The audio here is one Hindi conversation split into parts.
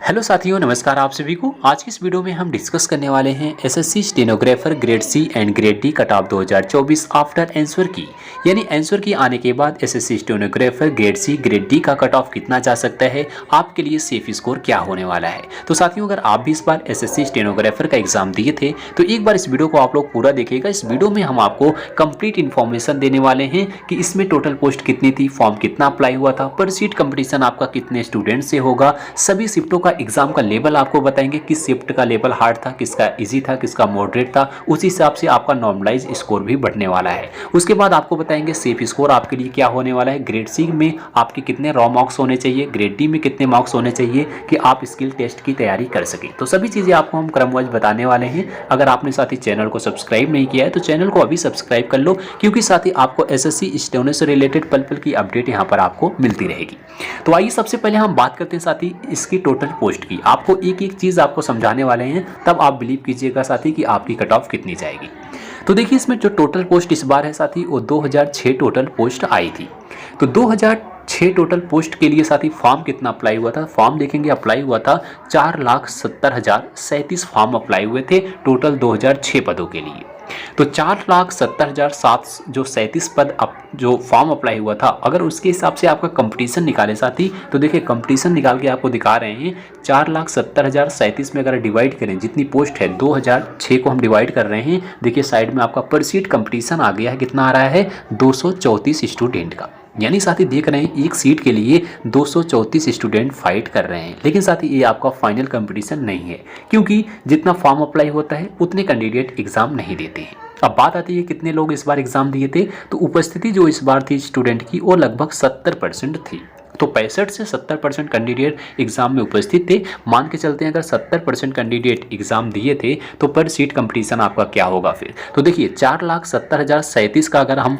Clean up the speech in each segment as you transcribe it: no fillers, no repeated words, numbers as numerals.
हेलो साथियों, नमस्कार आप सभी को। आज की इस वीडियो में हम डिस्कस करने वाले हैं SSC stenographer grade C and grade D cut off 2024 after answer key, यानी आंसर की आने के बाद SSC stenographer grade C grade D का कट ऑफ कितना जा सकता है, आपके लिए सेफ स्कोर क्या होने वाला है। तो साथियों, अगर आप भी इस बार एसएससी स्टेनोग्राफर का एग्जाम दिए थे तो एक बार इस वीडियो को आप लोग पूरा देखिएगा। इस वीडियो में हम आपको कंप्लीट इन्फॉर्मेशन देने वाले हैं कि इसमें टोटल पोस्ट कितनी थी, फॉर्म कितना अप्लाई हुआ था, पर सीट कंपटीशन आपका कितने स्टूडेंट से होगा, सभी शिफ्टों का एग्जाम का लेवल आपको बताएंगे, किस शिफ्ट का लेवल हार्ड था, किसका इजी था, किसका मॉडरेट था। उसी हिसाब से आपका नॉर्मलाइज स्कोर भी बढ़ने वाला है। उसके बाद आपको बताएंगे सेफ स्कोर आपके लिए क्या होने वाला है, ग्रेड सी में आपके कितने रॉ मार्क्स होने चाहिए, ग्रेड डी में कितने मार्क्स होने चाहिए कि आप स्किल टेस्ट की तैयारी कर सकें। तो सभी चीज़ें आपको हम क्रमवाइज बताने वाले हैं। अगर आपने साथ ही चैनल को सब्सक्राइब नहीं किया है तो चैनल को अभी सब्सक्राइब कर लो, क्योंकि साथ ही आपको एसएससी स्टेनो से रिलेटेड पल पल की अपडेट यहाँ पर आपको मिलती रहेगी। तो आइए सबसे पहले हम बात करते हैं साथी इसकी टोटल पोस्ट की। आपको एक एक चीज़ आपको समझाने वाले हैं, तब आप बिलीव कीजिएगा साथी कि आपकी कट ऑफ कितनी जाएगी। तो देखिए, इसमें जो टोटल पोस्ट इस बार है साथी वो 2006 टोटल पोस्ट आई थी। तो 2006 टोटल पोस्ट के लिए साथी फॉर्म कितना अप्लाई हुआ था, फॉर्म देखेंगे अप्लाई हुआ था 4,70,037 फॉर्म अप्लाई हुए थे टोटल 2006 पदों के लिए। तो 4,70,037 पद जो फॉर्म अप्लाई हुआ था, अगर उसके हिसाब से आपका कंपटीशन निकाले साथी, तो देखिए कंपटीशन निकाल के आपको दिखा रहे हैं 4,70,037 में अगर डिवाइड करें, जितनी पोस्ट है 2006 को हम डिवाइड कर रहे हैं, देखिए साइड में आपका पर सीट कंपटीशन आ गया है। कितना आ रहा है, 234 स्टूडेंट का। यानी साथी देख रहे हैं एक सीट के लिए 234 स्टूडेंट फाइट कर रहे हैं। लेकिन साथी ये आपका फाइनल कंपटीशन नहीं है, क्योंकि जितना फॉर्म अप्लाई होता है उतने कैंडिडेट एग्जाम नहीं देते हैं। अब बात आती है कितने लोग इस बार एग्जाम दिए थे, तो उपस्थिति जो इस बार थी स्टूडेंट की वो लगभग 70% थी। तो 65 से 70% कैंडिडेट एग्जाम में उपस्थित थे। मान के चलते हैं अगर 70% कैंडिडेट एग्जाम दिए थे तो पर सीट कंपटीशन आपका क्या होगा फिर। तो देखिए 4,70,037 का अगर हम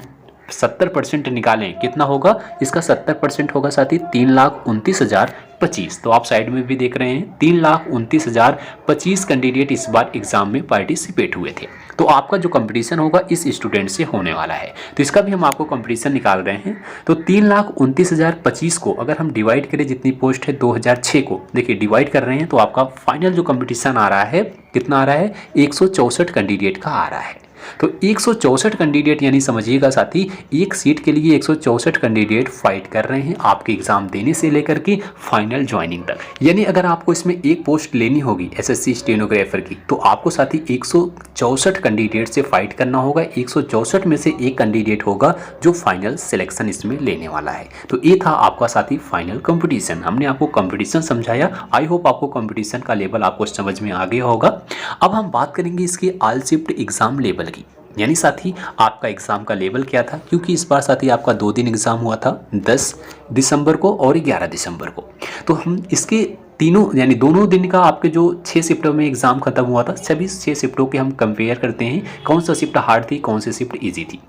70% निकालें कितना होगा, इसका 70% होगा साथी 3,29,025। तो आप साइड में भी देख रहे हैं 3,29,025 कैंडिडेट इस बार एग्जाम में पार्टिसिपेट हुए थे। तो आपका जो कंपटीशन होगा इस स्टूडेंट से होने वाला है। तो इसका भी हम आपको कंपटीशन निकाल रहे हैं। तो 3,29,025 को अगर हम डिवाइड करें, जितनी पोस्ट है 2006 को देखिए डिवाइड कर रहे हैं, तो आपका फाइनल जो कंपटीशन आ रहा है कितना आ रहा है, 164 कैंडिडेट का आ रहा है। तो 164 कैंडिडेट, यानी समझिएगा साथी एक सीट के लिए 164 कैंडिडेट फाइट कर रहे हैं आपके एग्जाम देने से लेकर के फाइनल ज्वाइनिंग तक। यानी अगर आपको इसमें एक पोस्ट लेनी होगी एसएससी स्टेनोग्राफर की, तो आपको साथी 164 कैंडिडेट से फाइट करना होगा। 164 में से एक कैंडिडेट होगा जो फाइनल सिलेक्शन इसमें लेने वाला है। तो ये था आपका साथी फाइनल कंपटीशन। हमने आपको कंपटीशन समझाया। आई होप आपको कंपटीशन का लेवल आपको समझ में आ गया होगा। अब हम बात करेंगे इसकी ऑल शिफ्ट एग्जाम लेवल की, यानी साथी आपका एग्ज़ाम का लेवल क्या था, क्योंकि इस बार साथी आपका 2 दिन एग्ज़ाम हुआ था, 10 दिसंबर को और 11 दिसंबर को। तो हम इसके तीनों यानी दोनों दिन का आपके जो 6 शिफ्टों में एग्ज़ाम खत्म हुआ था, सभी 6 शिफ्टों के हम कंपेयर करते हैं कौन सा शिफ्ट हार्ड थी, कौन सी शिफ्ट ईजी थी।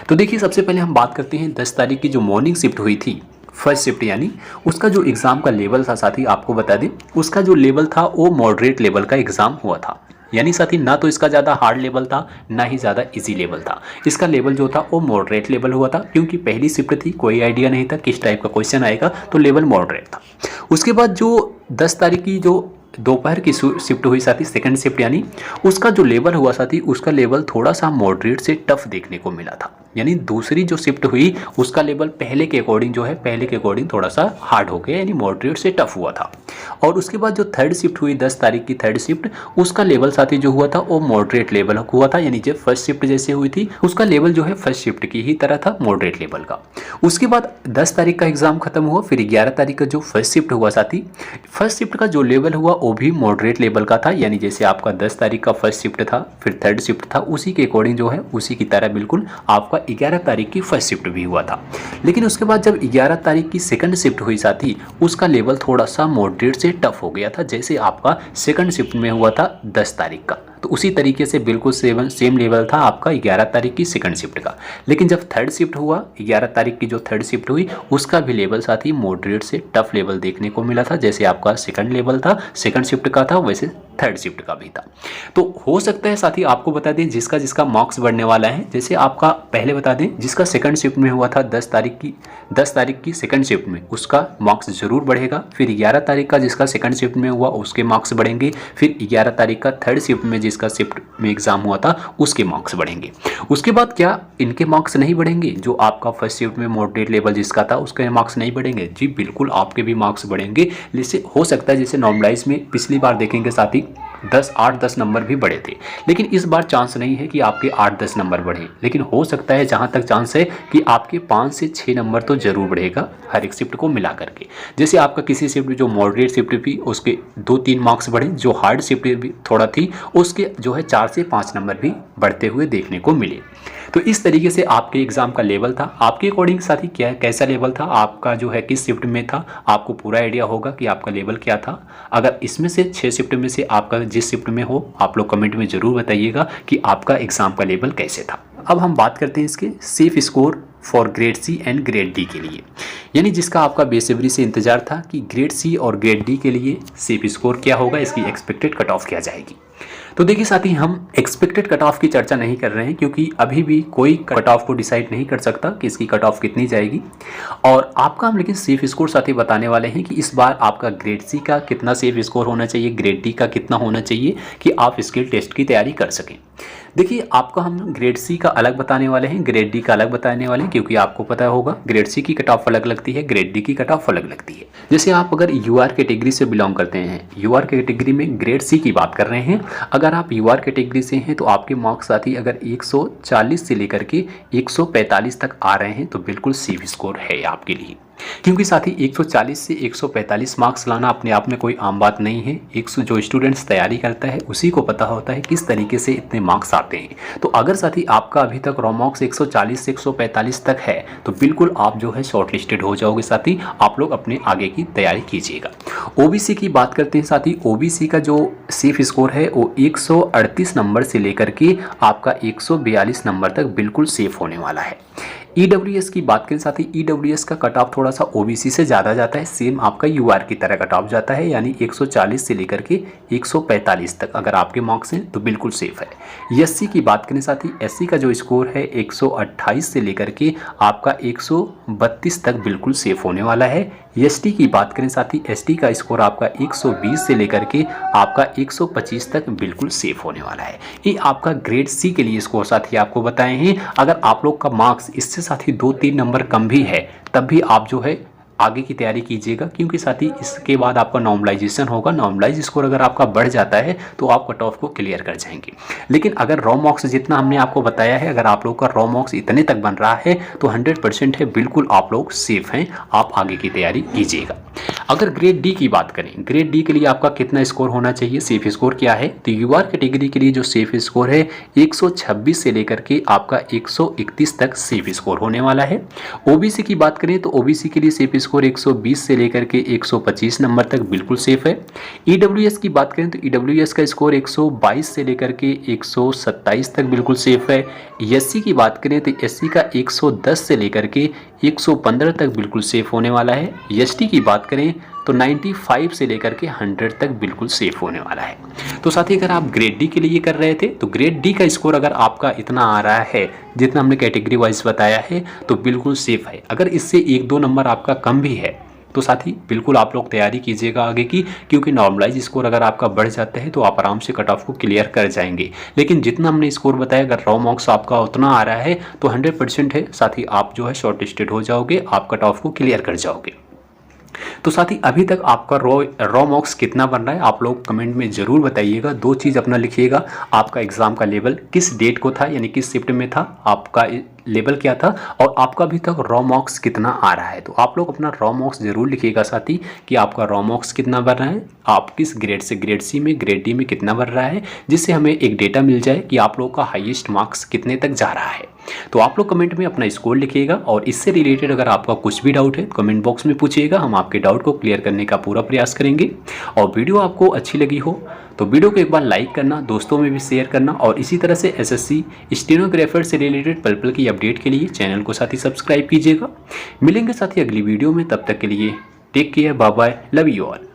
तो देखिए सबसे पहले हम बात करते हैं 10 तारीख की जो मॉर्निंग शिफ्ट हुई थी, फर्स्ट शिफ्ट, यानी उसका जो एग्ज़ाम का लेवल था साथी आपको बता दें, उसका जो लेवल था वो मॉडरेट लेवल का एग्ज़ाम हुआ था। यानी साथी ना तो इसका ज़्यादा हार्ड लेवल था, ना ही ज़्यादा इजी लेवल था। इसका लेवल जो था वो मॉडरेट लेवल हुआ था, क्योंकि पहली शिफ्ट थी, कोई आइडिया नहीं था किस टाइप का क्वेश्चन आएगा, तो लेवल मॉडरेट था। उसके बाद जो 10 तारीख की जो दोपहर की शिफ्ट हुई साथी, सेकंड शिफ्ट, यानी उसका जो लेवल हुआ साथी, उसका लेवल थोड़ा सा मॉडरेट से टफ देखने को मिला था। यानी दूसरी जो शिफ्ट हुई उसका लेवल पहले के अकॉर्डिंग जो है, पहले के अकॉर्डिंग थोड़ा सा हार्ड हो गया, यानी मॉडरेट से टफ हुआ था। और उसके बाद जो थर्ड शिफ्ट हुई 10 तारीख की थर्ड शिफ्ट, उसका लेवल साथी जो हुआ था वो मॉडरेट लेवल हुआ था। यानी जब फर्स्ट शिफ्ट जैसे हुई थी उसका लेवल जो है फर्स्ट शिफ्ट की ही तरह था, मॉडरेट लेवल का। उसके बाद 10 तारीख का एग्जाम खत्म हुआ, फिर 11 तारीख का जो फर्स्ट शिफ्ट हुआ साथी, फर्स्ट शिफ्ट का जो लेवल हुआ वो भी मॉडरेट लेवल का था। यानी जैसे आपका 10 तारीख का फर्स्ट शिफ्ट था, फिर थर्ड शिफ्ट था, उसी के अकॉर्डिंग जो है उसी की तरह बिल्कुल आपका 11 तारीख की फर्स्ट शिफ्ट भी हुआ था। लेकिन उसके बाद जब 11 तारीख की सेकंड शिफ्ट हुई साथी, उसका लेवल थोड़ा सा मॉडरेट से टफ हो गया था, जैसे आपका सेकंड शिफ्ट में हुआ था 10 तारीख का। तो उसी तरीके से बिल्कुल सेम लेवल था आपका 11 तारीख की सेकंड शिफ्ट का। लेकिन जब थर्ड शिफ्ट हुआ, 11 तारीख की जो थर्ड शिफ्ट हुई, उसका भी लेवल साथ ही मॉडरेट से टफ लेवल देखने को मिला था। जैसे आपका सेकंड लेवल था, सेकंड शिफ्ट का था, वैसे थर्ड शिफ्ट का भी था। तो हो सकता है साथी आपको बता दें जिसका जिसका मार्क्स बढ़ने वाला है, जैसे आपका पहले बता दें जिसका सेकंड शिफ्ट में हुआ था 10 तारीख की सेकंड शिफ्ट में उसका मार्क्स जरूर बढ़ेगा। फिर 11 तारीख का जिसका सेकंड शिफ्ट में हुआ उसके मार्क्स बढ़ेंगे। फिर 11 तारीख का थर्ड शिफ्ट में जिसका शिफ्ट में एग्जाम हुआ था उसके मार्क्स बढ़ेंगे। उसके बाद क्या इनके मार्क्स नहीं बढ़ेंगे? जो आपका फर्स्ट शिफ्ट में मॉडरेट लेवल जिसका था उसके मार्क्स नहीं बढ़ेंगे? जी बिल्कुल, आपके भी मार्क्स बढ़ेंगे। जैसे हो सकता है जैसे नॉर्मलाइज में पिछली बार देखेंगे साथी 8-10 नंबर भी बढ़े थे, लेकिन इस बार चांस नहीं है कि आपके 8-10 नंबर बढ़े, लेकिन हो सकता है जहां तक चांस है कि आपके 5 से 6 नंबर तो जरूर बढ़ेगा हर एक शिफ्ट को मिला करके। जैसे आपका किसी शिफ्ट जो मॉडरेट शिफ्ट थी उसके 2-3 मार्क्स बढ़े, जो हार्ड शिफ्ट भी थोड़ा थी उसके जो है 4 से 5 नंबर भी बढ़ते हुए देखने को मिले। तो इस तरीके से आपके एग्जाम का लेवल था। आपके अकॉर्डिंग साथी क्या कैसा लेवल था आपका, जो है किस शिफ्ट में था, आपको पूरा आइडिया होगा कि आपका लेवल क्या था। अगर इसमें से 6 शिफ्ट में से आपका जिस शिफ्ट में हो आप लोग कमेंट में ज़रूर बताइएगा कि आपका एग्जाम का लेवल कैसे था। अब हम बात करते हैं इसके safe score for grade C and grade D के लिए, यानी जिसका आपका बेसब्री से इंतजार था कि ग्रेड सी और ग्रेड डी के लिए सेफ स्कोर क्या होगा, इसकी एक्सपेक्टेड कट ऑफ क्या जाएगी। तो देखिए साथी हम एक्सपेक्टेड कट ऑफ की चर्चा नहीं कर रहे हैं क्योंकि अभी भी कोई कट ऑफ को डिसाइड नहीं कर सकता कि इसकी कट ऑफ कितनी जाएगी। और आपका हम लेकिन सेफ स्कोर साथी बताने वाले हैं कि इस बार आपका ग्रेड सी का कितना सेफ स्कोर होना चाहिए, ग्रेड डी का कितना होना चाहिए कि आप स्किल टेस्ट की तैयारी कर सकें। देखिए आपका हम ग्रेड सी का अलग बताने वाले हैं, ग्रेड डी का अलग बताने वाले हैं, क्योंकि आपको पता होगा ग्रेड सी की कट ऑफ अलग लगती है, ग्रेड डी की कट ऑफ अलग लगती है। जैसे आप अगर यूआर कैटेगरी से बिलोंग करते हैं, यूआर कैटेगरी में ग्रेड सी की बात कर रहे हैं, अगर आप यूआर कैटेगरी से हैं तो आपके मार्क्स साथी अगर 140 से लेकर के 145 तक आ रहे हैं तो बिल्कुल सेफ स्कोर है आपके लिए। क्योंकि साथी 140 से 145 मार्क्स लाना अपने आप में कोई आम बात नहीं है। जो स्टूडेंट्स तैयारी करता है उसी को पता होता है किस तरीके से इतने मार्क्स आते हैं। तो अगर साथी आपका अभी तक रॉ मार्क्स 140 से 145 तक है तो बिल्कुल आप जो है शॉर्ट लिस्टेड हो जाओगे साथी। आप लोग अपने आगे की तैयारी कीजिएगा। ओबीसी की बात करते हैं साथी, ओबीसी का जो सेफ स्कोर है वो 138 नंबर से लेकर के आपका 142 नंबर तक बिल्कुल सेफ होने वाला है। ईडब्ल्यूएस की बात करें साथी, ईडब्ल्यूएस का कट ऑफ थोड़ा सा ओबीसी से ज़्यादा जाता है, सेम आपका यूआर की तरह कट ऑफ जाता है, यानी 140 से लेकर के 145 तक अगर आपके मार्क्स हैं तो बिल्कुल सेफ है। एससी की बात करें साथी, एससी का जो स्कोर है 128 से लेकर के आपका 132 तक बिल्कुल सेफ होने वाला है। एसटी की बात करें साथी, एसटी का स्कोर आपका 120 से लेकर के आपका 125 तक बिल्कुल सेफ होने वाला है। ये आपका ग्रेड सी के लिए स्कोर साथी आपको बताए हैं। अगर आप लोग का मार्क्स इससे साथी 2-3 नंबर कम भी है तब भी आप जो है आगे की तैयारी कीजिएगा, क्योंकि साथी इसके बाद आपका नॉर्मलाइजेशन होगा। नॉर्मलाइज स्कोर अगर आपका बढ़ जाता है तो आप कट ऑफ को क्लियर कर जाएंगे। लेकिन अगर रॉ मार्क्स जितना हमने आपको बताया है, अगर आप लोग का रॉ मार्क्स इतने तक बन रहा है तो 100% है, बिल्कुल आप लोग सेफ हैं, आप आगे की तैयारी कीजिएगा। अगर ग्रेड डी की बात करें, ग्रेड डी के लिए आपका कितना स्कोर होना चाहिए, सेफ स्कोर क्या है, तो यूआर कैटेगरी के लिए जो सेफ स्कोर है 126 से लेकर के आपका 131 तक सेफ स्कोर होने वाला है। ओबीसी की बात करें तो ओबीसी के लिए सेफ स्कोर 120 से लेकर के 125 नंबर तक बिल्कुल सेफ है। ईडब्ल्यूएस की बात करें तो ईडब्ल्यूएस का स्कोर 122 से लेकर के 127 तक बिल्कुल सेफ है। एससी की बात करें तो एससी का 110 से लेकर के 115 तक बिल्कुल सेफ होने वाला है। एसटी की बात करें तो 95 से लेकर के 100 तक बिल्कुल सेफ होने वाला है। तो साथी अगर आप ग्रेड डी के लिए कर रहे थे तो ग्रेड डी का स्कोर अगर आपका इतना आ रहा है जितना हमने कैटेगरी वाइज बताया है तो बिल्कुल सेफ है। अगर इससे 1-2 नंबर आपका कम भी है तो साथी बिल्कुल आप लोग तैयारी कीजिएगा आगे की, क्योंकि नॉर्मलाइज स्कोर अगर आपका बढ़ जाता है तो आप आराम से कट ऑफ को क्लियर कर जाएंगे। लेकिन जितना हमने स्कोर बताया अगर रॉ मार्क्स आपका उतना आ रहा है तो 100% है साथी, आप जो है शॉर्ट लिस्टेड हो जाओगे, आप कट ऑफ को क्लियर कर जाओगे। तो साथी अभी तक आपका रॉ मार्क्स कितना बन रहा है आप लोग कमेंट में ज़रूर बताइएगा। 2 चीज़ अपना लिखिएगा, आपका एग्ज़ाम का लेवल किस डेट को था, यानी किस शिफ्ट में था, आपका लेवल क्या था, और आपका अभी तक रॉ मार्क्स कितना आ रहा है। तो आप लोग अपना रॉ मार्क्स जरूर लिखिएगा साथी कि आपका रॉ मार्क्स कितना बढ़ रहा है, आप किस ग्रेड से ग्रेड सी में, ग्रेड डी में कितना बढ़ रहा है, जिससे हमें एक डेटा मिल जाए कि आप लोग का हाईएस्ट मार्क्स कितने तक जा रहा है। तो आप लोग कमेंट में अपना स्कोर लिखिएगा और इससे रिलेटेड अगर आपका कुछ भी डाउट है कमेंट बॉक्स में पूछिएगा, हम आपके डाउट को क्लियर करने का पूरा प्रयास करेंगे। और वीडियो आपको अच्छी लगी हो तो वीडियो को एक बार लाइक करना, दोस्तों में भी शेयर करना, और इसी तरह से एसएससी स्टेनोग्राफर से रिलेटेड पल पल की अपडेट के लिए चैनल को साथी सब्सक्राइब कीजिएगा। मिलेंगे साथी अगली वीडियो में, तब तक के लिए take care, bye bye, love you all.